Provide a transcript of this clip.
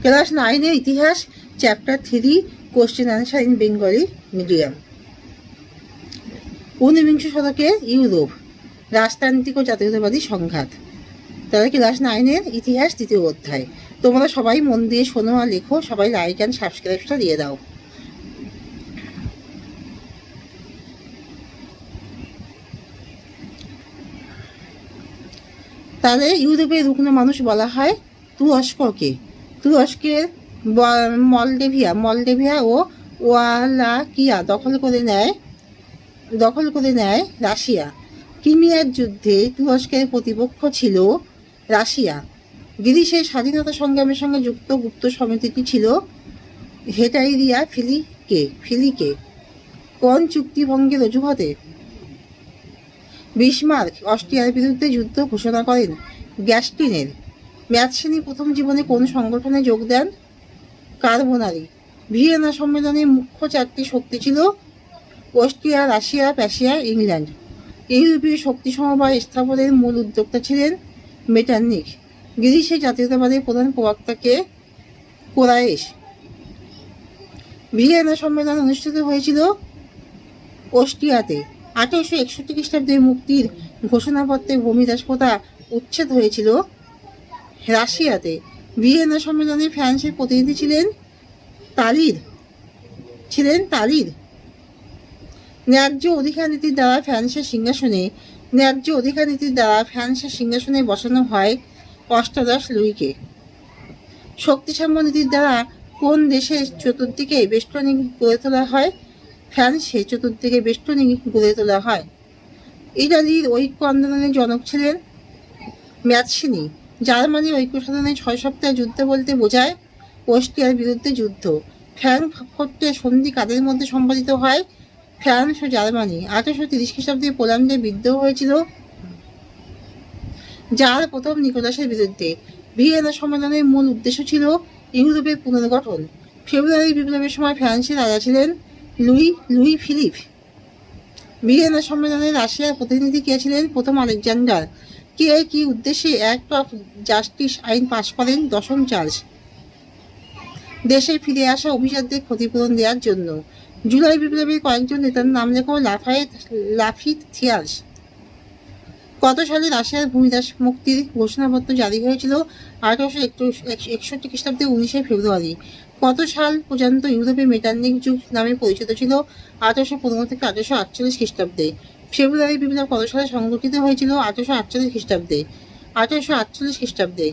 Class 9-এর ইতিহাস, chapter 3, question answer in Bengali medium. 19বিংশ শতকে ইউরোপ, রাজতান্ত্রিক ও জাতীয়তাবাদী সংঘাত। তাহলে ক্লাস 9-এর ইতিহাস 2য় অধ্যায়। তোমরা সবাই মন দিয়ে শোনো আর লেখো, সবাই লাইক অ্যান্ড সাবস্ক্রাইবটা দিয়ে দাও। তাহলে ইউরোপের রুগ্ন মানুষ বলা হয় তুরস্ককে। তুরস্কের মলডেভিয়া ও ওয়ালাকিয়া দখল করে নেয় রাশিয়া। ক্রিমিয়ার যুদ্ধে তুরস্কের প্রতিপক্ষ ছিল রাশিয়া। গ্রিসের স্বাধীনতা সংগ্রামের সঙ্গে যুক্ত গুপ্ত সমিতিটি ছিল হেটাইরিয়া ফিলিকে। কোন চুক্তিভঙ্গের অজুহাতে বিসমার্ক অস্ট্রিয়ার বিরুদ্ধে যুদ্ধ ঘোষণা করেন? গ্যাস্টিনের। ম্যাথসেনি প্রথম জীবনে কোন সংগঠনে যোগ দেন? কার্বোনারি। ভিয়েনা সম্মেলনে মুখ্য 4টি শক্তি ছিল অস্ট্রিয়া, রাশিয়া, প্রাশিয়া, ইংল্যান্ড। ইউরোপীয় শক্তি সমবায় স্থাপনের মূল উদ্যোক্তা ছিলেন মেটারনিখ। গ্রিসের জাতীয়তাবাদের প্রধান প্রবক্তাকে কোরায়েশ। ভিয়েনা সম্মেলন অনুষ্ঠিত হয়েছিল অস্ট্রিয়াতে। 1861 খ্রিস্টাব্দে মুক্তির ঘোষণাপত্রে ভূমিদাসপ্রথা উচ্ছেদ হয়েছিল রাশিয়াতে। ভিয়েনা সম্মেলনে ফ্রান্সের প্রতিনিধি ছিলেন তালির। ন্যায্য অধিকার নীতির দ্বারা ফ্রান্সের সিংহাসনে বসানো হয় অষ্টাদশ লুইকে। শক্তিসাম্য নীতির দ্বারা কোন দেশের চতুর্দিকে বেষ্টনী গড়ে তোলা হয়? ফ্রান্সে চতুর্দিকে বেষ্টনী গড়ে তোলা হয়। ইটালির ঐক্য আন্দোলনের জনক ছিলেন ম্যাথসিনি। জার্মানির ঐক্য সাধনে 6 সপ্তাহের যুদ্ধ বলতে বোঝায় অস্ট্রিয়ার বিরুদ্ধে যুদ্ধ। ফ্র্যাঙ্কফর্টের সন্ধি কাদের মধ্যে সম্পাদিত হয়? ফ্রান্স ও জার্মানি। 1830 খ্রিস্টাব্দে পোল্যান্ডে বিদ্রোহ হয়েছিল যার প্রথম নিকোলাসের বিরুদ্ধে। ভিয়েনা সম্মেলনের মূল উদ্দেশ্য ছিল ইউরোপের পুনর্গঠন। ফেব্রুয়ারি বিপ্লবের সময় ফ্রান্সের রাজা ছিলেন লুই ফিলিপ। ভিয়েনা সম্মেলনে রাশিয়ার প্রতিনিধি কে ছিলেন? প্রথম আলেকজান্ডার। কি উদ্দেশ্যে অ্যাক্ট অফ জাস্টিস আইন পাশ করেন 10ম চার্লস? দেশে ফিরে আসা অভিজাতদের ক্ষতিপূরণ দেওয়ার জন্য। জুলাই বিপ্লবের কয়েকজন নেতার নাম লেখো। লাফিথিয়াস। কত সালে রাশিয়ার ভূমিদাস মুক্তির ঘোষণাপত্র জারি হয়েছিল? 1861 খ্রিস্টাব্দে 19 ফেব্রুয়ারি। কত সাল পর্যন্ত ইউরোপে মেটারনিখ যুগ নামে পরিচিত ছিল? 1815 থেকে 1848 খ্রিস্টাব্দে। ফেব্রুয়ারি বিপ্লব কত সালে সংগঠিত হয়েছিল? 1848 খ্রিস্টাব্দে।